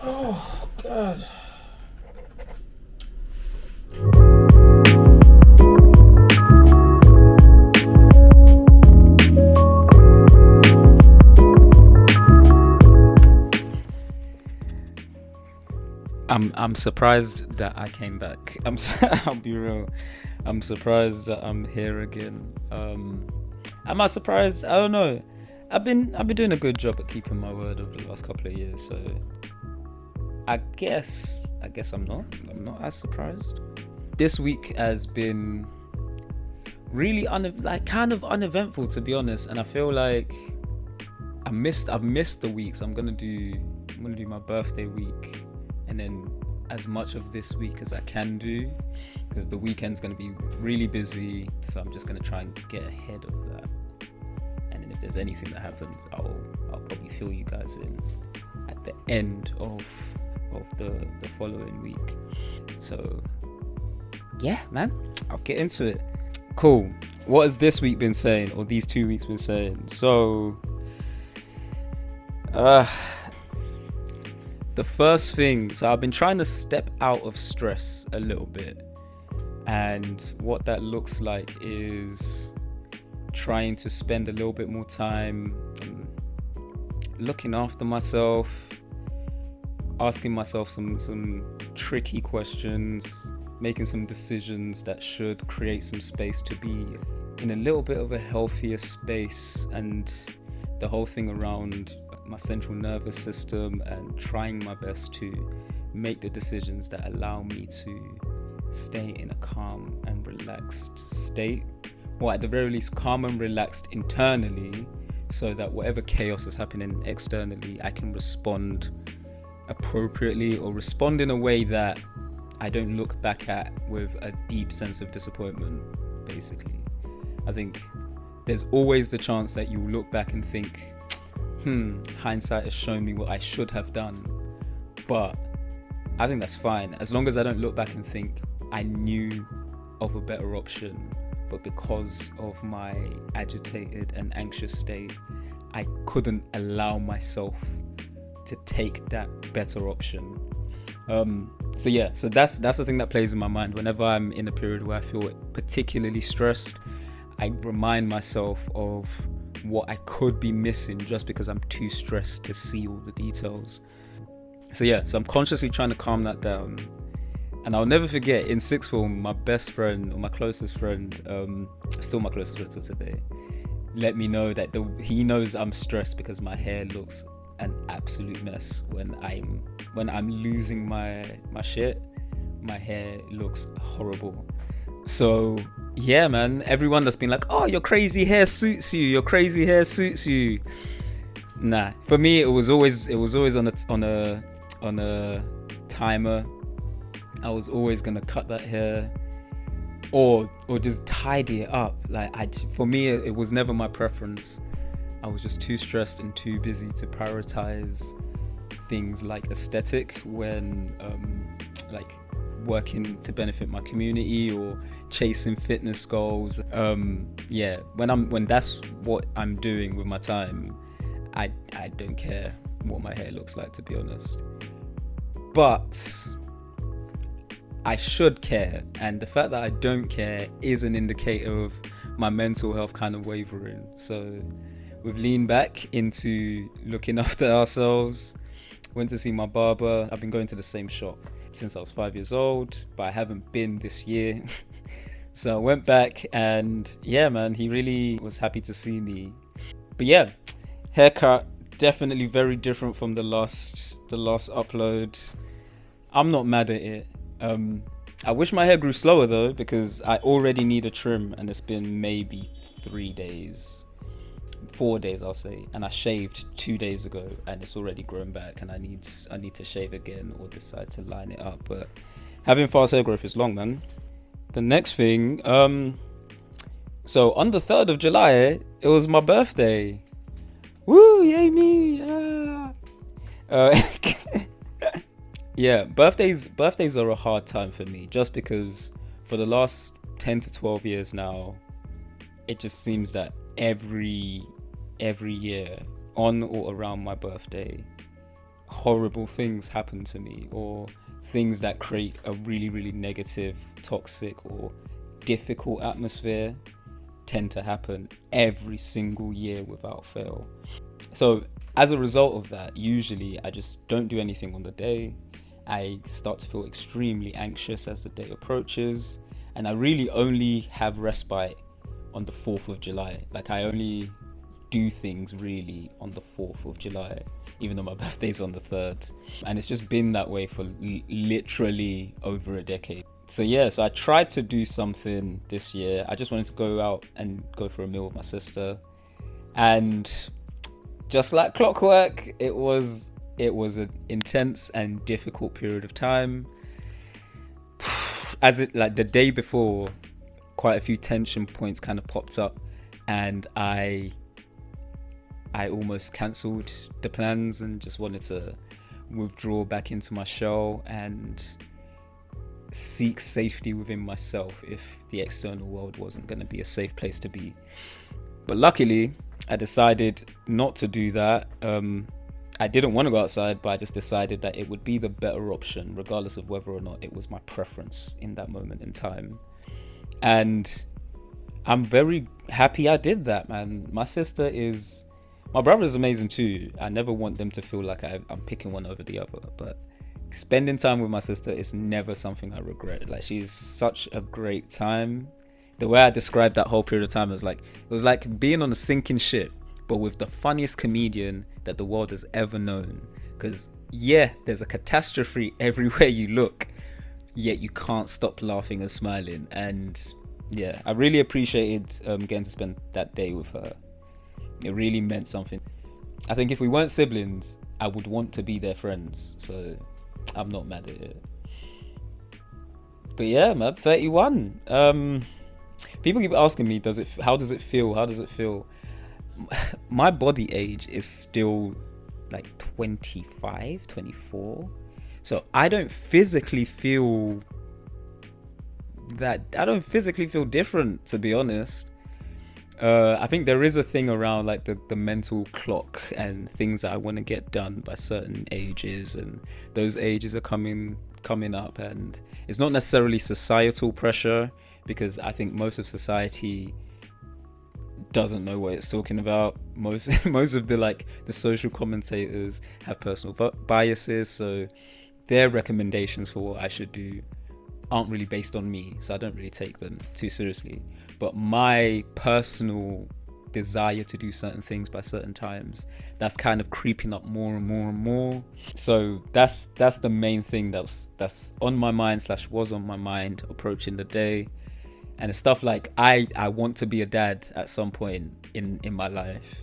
Oh, God. I'm surprised that I came back. I'll be real. I'm surprised that I'm here again. Am I surprised? I don't know. I've been doing a good job at keeping my word over the last couple of years, so I guess I'm not as surprised. This week has been really kind of uneventful, to be honest, and I feel like I've missed the week, so I'm gonna do my birthday week, and then as much of this week as I can do, because the weekend's gonna be really busy. So I'm just gonna try and get ahead of that, and then if there's anything that happens, I'll probably fill you guys in at the end of the following week. So yeah, man, I'll get into it. Cool. What has this week been saying, or these 2 weeks been saying? So the first thing, so I've been trying to step out of stress a little bit, and what that looks like is trying to spend a little bit more time looking after myself, asking myself some tricky questions, making some decisions that should create some space to be in a little bit of a healthier space, and the whole thing around my central nervous system, and trying my best to make the decisions that allow me to stay in a calm and relaxed state, or at the very least calm and relaxed internally, so that whatever chaos is happening externally, I can respond appropriately, or respond in a way that I don't look back at with a deep sense of disappointment. Basically, I think there's always the chance that you look back and think, hindsight has shown me what I should have done. But I think that's fine, as long as I don't look back and think I knew of a better option, but because of my agitated and anxious state, I couldn't allow myself to take that better option. So that's the thing that plays in my mind whenever I'm in a period where I feel particularly stressed. I remind myself of what I could be missing just because I'm too stressed to see all the details. So I'm consciously trying to calm that down. And I'll never forget, in sixth form, my best friend, or my closest friend, still my closest friend till today, let me know that he knows I'm stressed because my hair looks an absolute mess when I'm losing my shit. My hair looks horrible. So yeah, man, everyone that's been like, oh, your crazy hair suits you, nah, for me it was always on a timer. I was always gonna cut that hair or just tidy it up. For me it was never my preference. I was just too stressed and too busy to prioritize things like aesthetic when working to benefit my community or chasing fitness goals. When that's what I'm doing with my time, I don't care what my hair looks like, to be honest. But I should care, and the fact that I don't care is an indicator of my mental health kind of wavering. So we've leaned back into looking after ourselves. Went to see my barber. I've been going to the same shop since I was 5 years old, but I haven't been this year. So I went back, and yeah, man, he really was happy to see me. But yeah, haircut definitely very different from the last upload. I'm not mad at it. I wish my hair grew slower though, because I already need a trim, and it's been maybe 4 days I'll say, and I shaved 2 days ago, and it's already grown back, and I need to shave again or decide to line it up. But having fast hair growth is long, man. The next thing, so on the 3rd of July, it was my birthday. Woo, yay me! Yeah, birthdays are a hard time for me, just because for the last 10 to 12 years now, it just seems that every year on or around my birthday, horrible things happen to me, or things that create a really, really negative, toxic, or difficult atmosphere tend to happen every single year without fail. So as a result of that, usually I just don't do anything on the day. I start to feel extremely anxious as the day approaches, and I really only have respite on the 4th of July. Like, I only do things really on the 4th of July, even though my birthday's on the 3rd. And it's just been that way for literally over a decade. So yeah, so I tried to do something this year. I just wanted to go out and go for a meal with my sister. And just like clockwork, it was an intense and difficult period of time. As it, like, the day before, quite a few tension points kind of popped up, and I almost cancelled the plans and just wanted to withdraw back into my shell and seek safety within myself if the external world wasn't going to be a safe place to be. But luckily, I decided not to do that. I didn't want to go outside, but I just decided that it would be the better option, regardless of whether or not it was my preference in that moment in time. And I'm very happy I did that, man. My brother is amazing too. I never want them to feel like I'm picking one over the other, but spending time with my sister is never something I regret. Like, she's such a great time. The way I described that whole period of time, it was like being on a sinking ship, but with the funniest comedian that the world has ever known. Because yeah, there's a catastrophe everywhere you look, yet you can't stop laughing and smiling. And yeah, I really appreciated getting to spend that day with her. It really meant something. I think if we weren't siblings, I would want to be their friends. So I'm not mad at it. But yeah, man, 31. People keep asking me, how does it feel? My body age is still like 25, 24. So I don't physically feel different, to be honest. I think there is a thing around like the mental clock and things that I want to get done by certain ages, and those ages are coming up, and it's not necessarily societal pressure, because I think most of society doesn't know what it's talking about. Most of the social commentators have personal biases, so their recommendations for what I should do aren't really based on me, so I don't really take them too seriously. But my personal desire to do certain things by certain times, that's kind of creeping up more and more and more. So that's the main thing that's on my mind / was on my mind approaching the day. And it's stuff like I want to be a dad at some point in my life,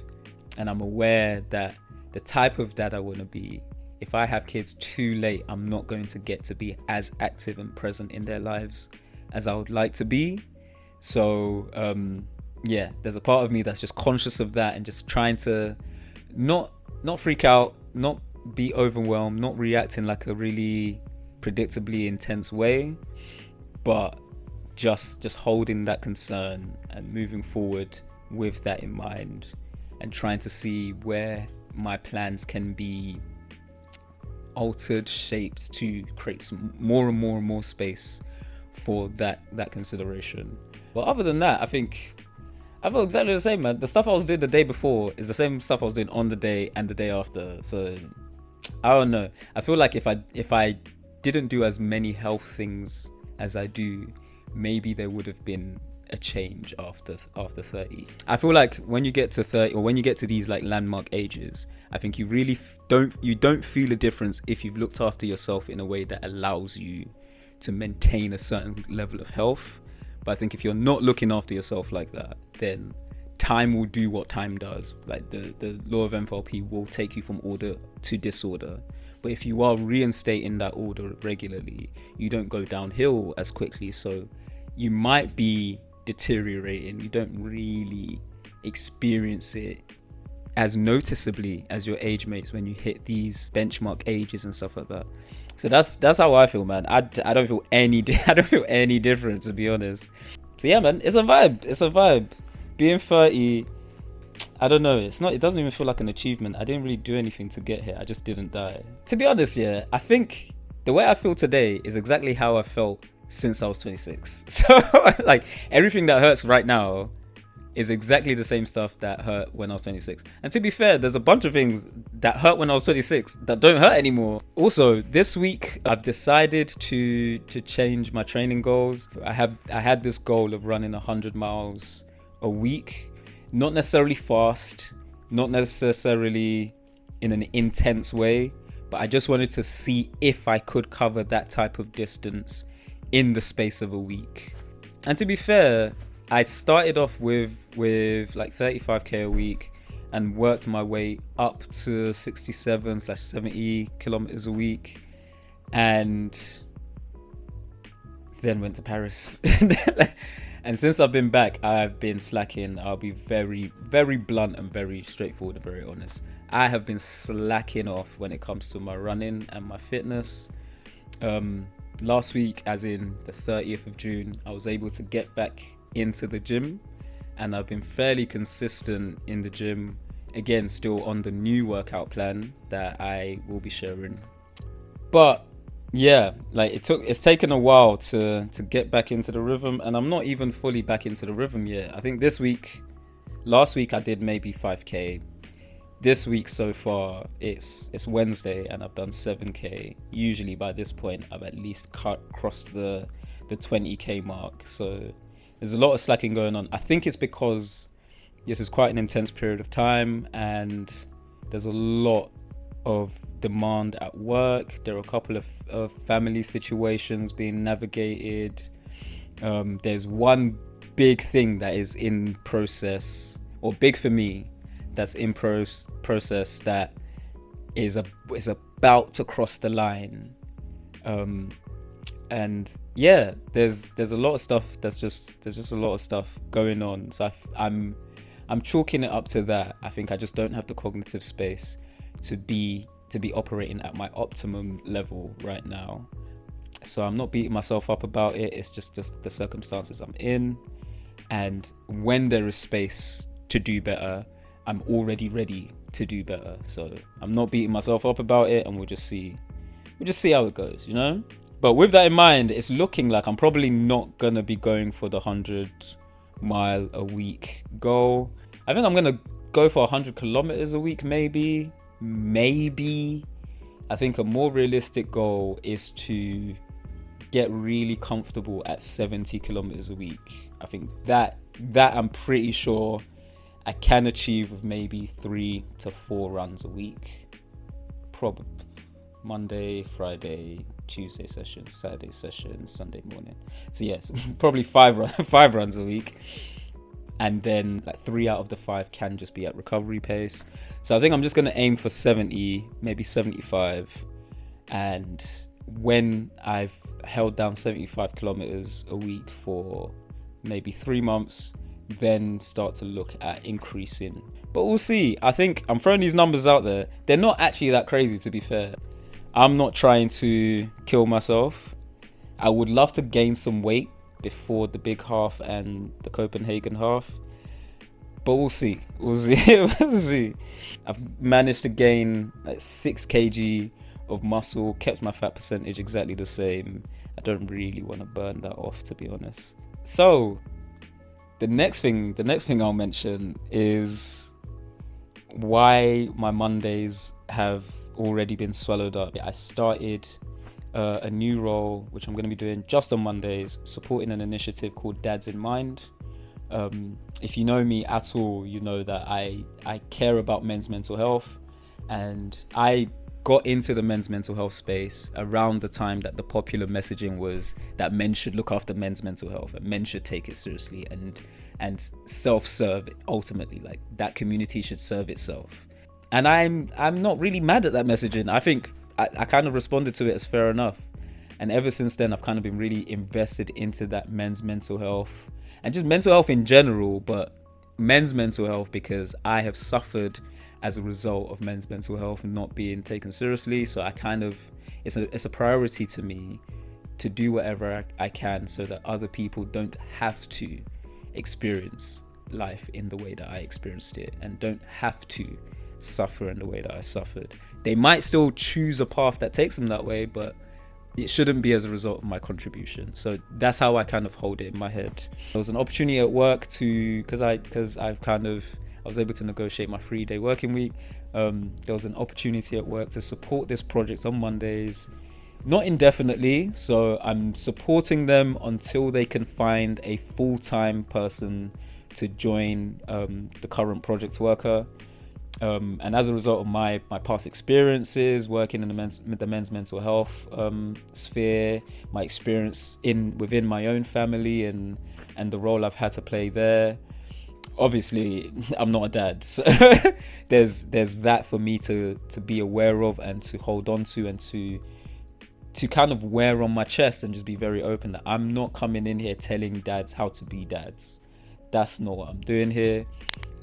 and I'm aware that the type of dad I want to be, if I have kids too late, I'm not going to get to be as active and present in their lives as I would like to be. So yeah, there's a part of me that's just conscious of that and just trying to not freak out, not be overwhelmed, not react in like a really predictably intense way, but just holding that concern and moving forward with that in mind, and trying to see where my plans can be altered, shaped to create some more and more space for that consideration. But other than that, I feel exactly the same, man. The stuff I was doing the day before is the same stuff I was doing on the day and the day after. So I don't know. I feel like if I didn't do as many health things as I do, maybe there would have been a change after 30. I feel like when you get to 30, or when you get to these like landmark ages, I think you really don't feel a difference if you've looked after yourself in a way that allows you to maintain a certain level of health. But I think if you're not looking after yourself like that, then time will do what time does. Like the law of enthalpy will take you from order to disorder. But if you are reinstating that order regularly, you don't go downhill as quickly. So you might be deteriorating. You don't really experience it as noticeably as your age mates when you hit these benchmark ages and stuff like that. So that's how I feel, man. I don't feel any different, to be honest. So yeah, man, it's a vibe. Being 30, I don't know. It doesn't even feel like an achievement. I didn't really do anything to get here. I just didn't die. To be honest, yeah, I think the way I feel today is exactly how I felt since I was 26. So like everything that hurts right now is exactly the same stuff that hurt when I was 26. And to be fair, there's a bunch of things that hurt when I was 26 that don't hurt anymore. Also, this week I've decided to change my training goals. I had this goal of running 100 miles a week, not necessarily fast, not necessarily in an intense way, but I just wanted to see if I could cover that type of distance in the space of a week. And to be fair, I started off with like 35k a week and worked my way up to 67/70 kilometers a week, and then went to Paris. And since I've been back, I've been slacking. I'll be very, very blunt and very straightforward and very honest. I have been slacking off when it comes to my running and my fitness. Last week, as in the 30th of June, I was able to get back into the gym, and I've been fairly consistent in the gym. Again, still on the new workout plan that I will be sharing. But yeah, like it's taken a while to get back into the rhythm, and I'm not even fully back into the rhythm yet. I think last week I did maybe 5k. This week so far, it's Wednesday and I've done 7k. Usually by this point, I've at least crossed the 20k mark. So there's a lot of slacking going on. I think it's because this is quite an intense period of time and there's a lot of demand at work. There are a couple of family situations being navigated. There's one big thing that is in process, or big for me, that's in process that is about to cross the line. And yeah, there's a lot of stuff there's just a lot of stuff going on. So I'm chalking it up to that. I think I just don't have the cognitive space to be operating at my optimum level right now. So I'm not beating myself up about it. It's just the circumstances I'm in, and when there is space to do better, I'm already ready to do better. So I'm not beating myself up about it, and we'll just see how it goes, you know? But with that in mind, it's looking like I'm probably not gonna be going for the 100-mile a week goal. I think I'm gonna go for 100 kilometers a week, maybe. I think a more realistic goal is to get really comfortable at 70 kilometers a week. I think that I'm pretty sure I can achieve with maybe 3 to 4 runs a week. Probably Monday, Friday, Tuesday session, Saturday session, Sunday morning. So yes, probably 5 runs a week. And then like 3 out of the 5 can just be at recovery pace. So I think I'm just going to aim for 70, maybe 75. And when I've held down 75 kilometers a week for maybe 3 months, then start to look at increasing. But we'll see. I think I'm throwing these numbers out there. They're not actually that crazy, to be fair. I'm not trying to kill myself. I would love to gain some weight before the big half and the Copenhagen half, but we'll see. We'll see. I've managed to gain like 6 kg of muscle, kept my fat percentage exactly the same. I don't really want to burn that off, to be honest. So the next thing I'll mention is why my Mondays have already been swallowed up. I started a new role, which I'm going to be doing just on Mondays, supporting an initiative called Dads in Mind. If you know me at all, you know that I care about men's mental health, and I got into the men's mental health space around the time that the popular messaging was that men should look after men's mental health and men should take it seriously and self-serve it. Ultimately, like, that community should serve itself. And I'm not really mad at that messaging. I think I kind of responded to it as fair enough. And ever since then, I've kind of been really invested into that men's mental health and just mental health in general, but men's mental health because I have suffered as a result of men's mental health not being taken seriously. So I kind of, it's a priority to me to do whatever I can so that other people don't have to experience life in the way that I experienced it, and don't have to suffer in the way that I suffered. They might still choose a path that takes them that way, but it shouldn't be as a result of my contribution. So that's how I kind of hold it in my head. There was an opportunity at work because I was able to negotiate my 3-day working week. There was an opportunity at work to support this project on Mondays, not indefinitely. So I'm supporting them until they can find a full-time person to join the current project worker. And as a result of my past experiences working in the men's mental health sphere, my experience within my own family and the role I've had to play there, obviously I'm not a dad, so there's that for me to be aware of and to hold on to, and to kind of wear on my chest and just be very open that I'm not coming in here telling dads how to be dads. That's not what I'm doing here.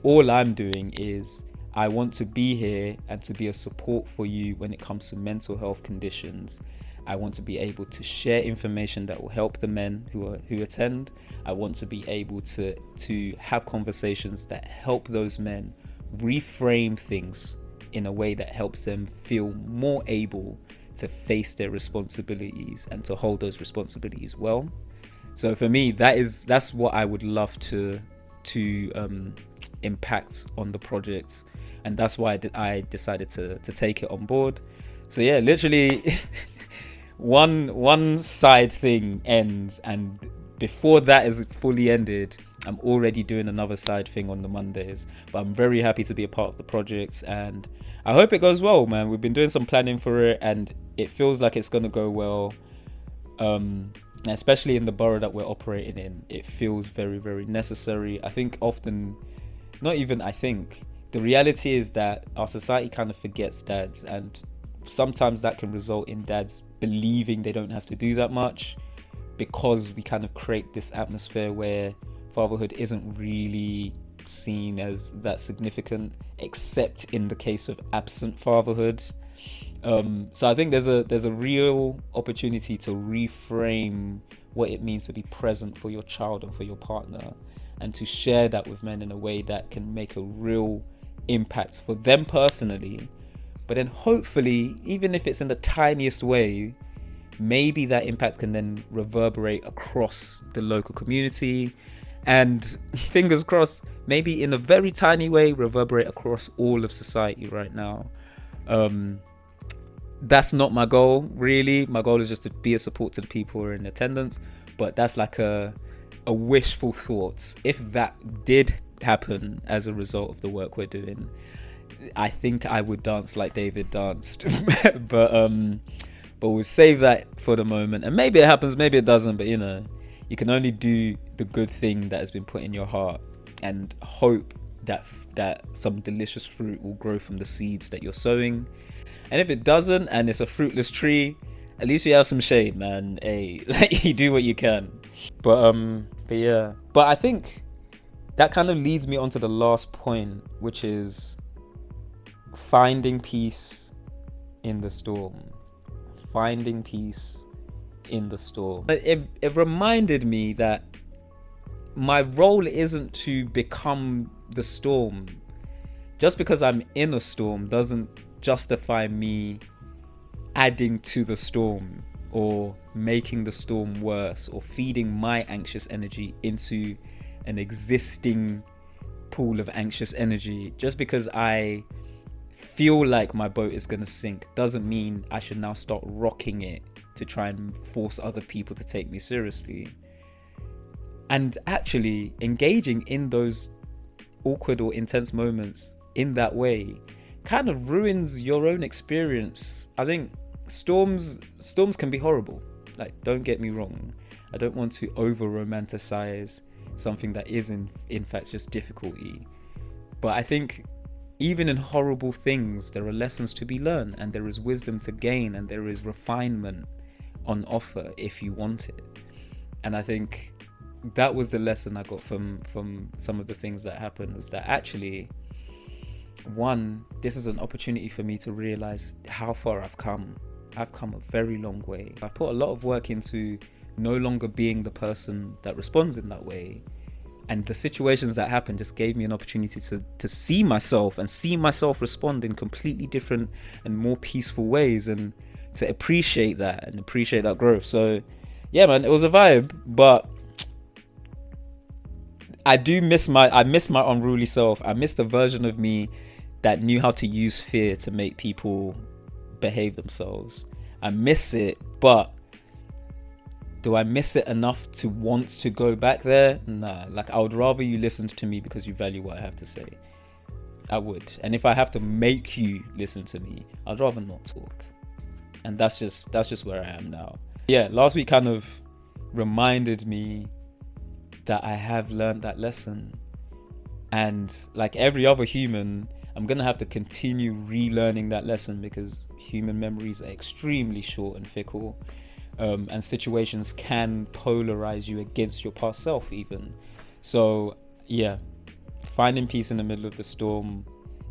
All I'm doing is I want to be here and to be a support for you when it comes to mental health conditions. I want to be able to share information that will help the men who attend. I want to be able to have conversations that help those men reframe things in a way that helps them feel more able to face their responsibilities and to hold those responsibilities well. So for me, that's what I would love to impact on the project, and that's why I decided to take it on board. So yeah, literally one side thing ends, and before that is fully ended, I'm already doing another side thing on the Mondays. But I'm very happy to be a part of the project, and I hope it goes well, man. We've been doing some planning for it, and it feels like it's going to go well. Especially in the borough that we're operating in, it feels very, very necessary. I think often, not even I think, the reality is that our society kind of forgets dads, and sometimes that can result in dads believing they don't have to do that much, because we kind of create this atmosphere where fatherhood isn't really seen as that significant, except in the case of absent fatherhood. So I think there's a real opportunity to reframe what it means to be present for your child and for your partner, and to share that with men in a way that can make a real impact for them personally, but then hopefully, even if it's in the tiniest way, maybe that impact can then reverberate across the local community, and fingers crossed, maybe in a very tiny way reverberate across all of society right now. That's not my goal, really. My goal is just to be a support to the people who are in attendance, but that's like a wishful thought. If that did happen as a result of the work we're doing, I think I would dance like David danced. but we'll save that for the moment, and maybe it happens, maybe it doesn't, but you can only do the good thing that has been put in your heart, and hope that some delicious fruit will grow from the seeds that you're sowing. And if it doesn't, and it's a fruitless tree, at least you have some shade, man. Hey, you do what you can. But yeah. But I think that kind of leads me on to the last point, which is finding peace in the storm. Finding peace in the storm. It reminded me that my role isn't to become the storm. Just because I'm in a storm doesn't justify me adding to the storm, or making the storm worse, or feeding my anxious energy into an existing pool of anxious energy. Just because I feel like my boat is going to sink doesn't mean I should now start rocking it to try and force other people to take me seriously. And actually engaging in those awkward or intense moments in that way kind of ruins your own experience. I think storms can be horrible. Like, don't get me wrong. I don't want to over romanticize something that is in fact just difficulty. But I think even in horrible things, there are lessons to be learned, and there is wisdom to gain, and there is refinement on offer if you want it. And I think that was the lesson I got from some of the things that happened, was that actually, one, this is an opportunity for me to realize how far I've come. I've come a very long way. I put a lot of work into no longer being the person that responds in that way, And the situations that happened just gave me an opportunity to see myself and see myself respond in completely different and more peaceful ways, and to appreciate that and appreciate that growth. So yeah, man, it was a vibe. But I miss my unruly self. I miss the version of me that knew how to use fear to make people behave themselves. I miss it, but do I miss it enough to want to go back there? Nah. Like, I would rather you listen to me because you value what I have to say. I would. And if I have to make you listen to me, I'd rather not talk. And that's just where I am now. Yeah, last week kind of reminded me that I have learned that lesson. And like every other human, I'm gonna have to continue relearning that lesson, because human memories are extremely short and fickle. And situations can polarize you against your past self even. So yeah, finding peace in the middle of the storm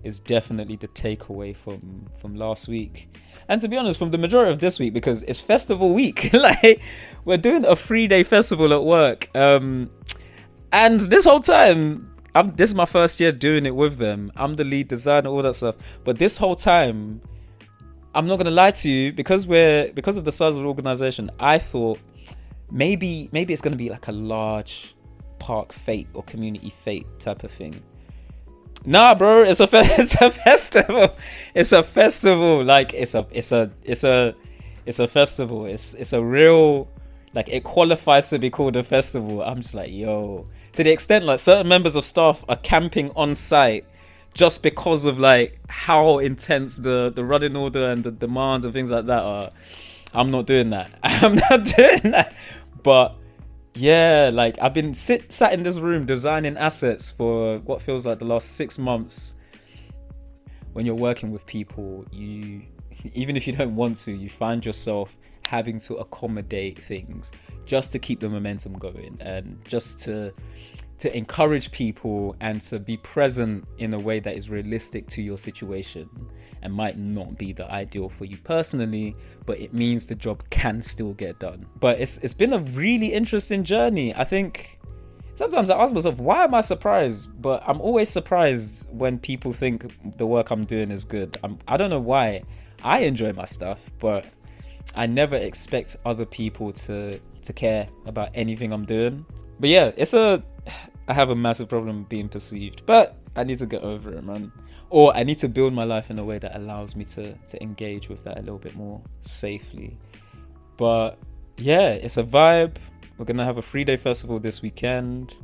is definitely the takeaway from last week. And to be honest, from the majority of this week, because it's festival week. Like, we're doing a 3-day festival at work. And this whole time, this is my first year doing it with them. I'm the lead designer, all that stuff. But this whole time, I'm not gonna lie to you, because of the size of the organization, I thought maybe it's gonna be like a large park fete or community fete type of thing. Nah, bro, it's a festival. It's a festival. Like, it's a festival. It's a real, like, it qualifies to be called a festival. I'm just like, yo, to the extent like certain members of staff are camping on site just because of like how intense the running order and the demands and things like that are. I'm not doing that. I'm not doing that. But yeah, like, I've been sat in this room designing assets for what feels like the last 6 months. When you're working with people, you, even if you don't want to, you find yourself having to accommodate things just to keep the momentum going, and just to encourage people and to be present in a way that is realistic to your situation, and might not be the ideal for you personally, but it means the job can still get done. But it's been a really interesting journey. I think sometimes I ask myself, why am I surprised? But I'm always surprised when people think the work I'm doing is good. I don't know why. I enjoy my stuff, but I never expect other people to care about anything I'm doing. But yeah, I have a massive problem being perceived, but I need to get over it, man. Or I need to build my life in a way that allows me to engage with that a little bit more safely. But yeah, it's a vibe. We're gonna have a 3-day festival this weekend.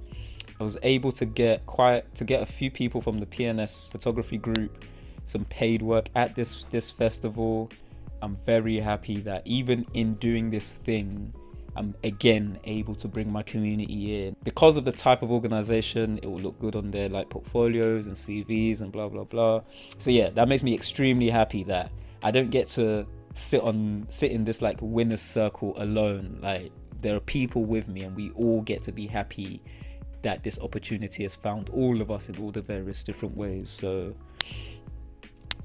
I was able to get a few people from the PNS photography group some paid work at this festival. I'm very happy that even in doing this thing, I'm again able to bring my community in. Because of the type of organization, it will look good on their like portfolios and CVs and blah blah blah. So yeah, that makes me extremely happy that I don't get to sit in this like winner's circle alone. Like, there are people with me, and we all get to be happy that this opportunity has found all of us in all the various different ways. So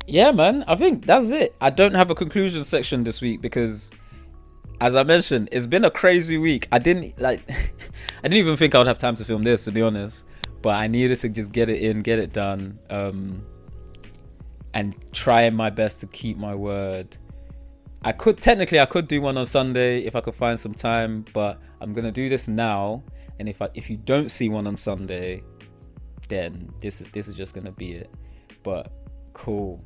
yeah, man, I think that's it. I don't have a conclusion section this week because, as I mentioned, it's been a crazy week. I didn't even think I would have time to film this, to be honest. But I needed to just get it in, get it done, and trying my best to keep my word. I could do one on Sunday if I could find some time, but I'm gonna do this now. And if you don't see one on Sunday, then this is just gonna be it. But cool.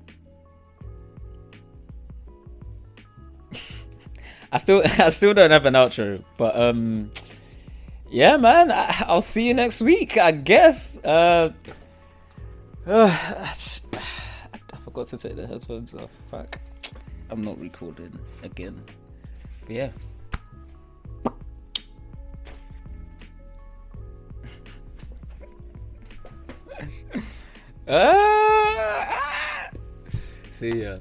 I still don't have an outro, but yeah, man, I'll see you next week, I guess. I forgot to take the headphones off. Fuck, I'm not recording again. But yeah. See ya.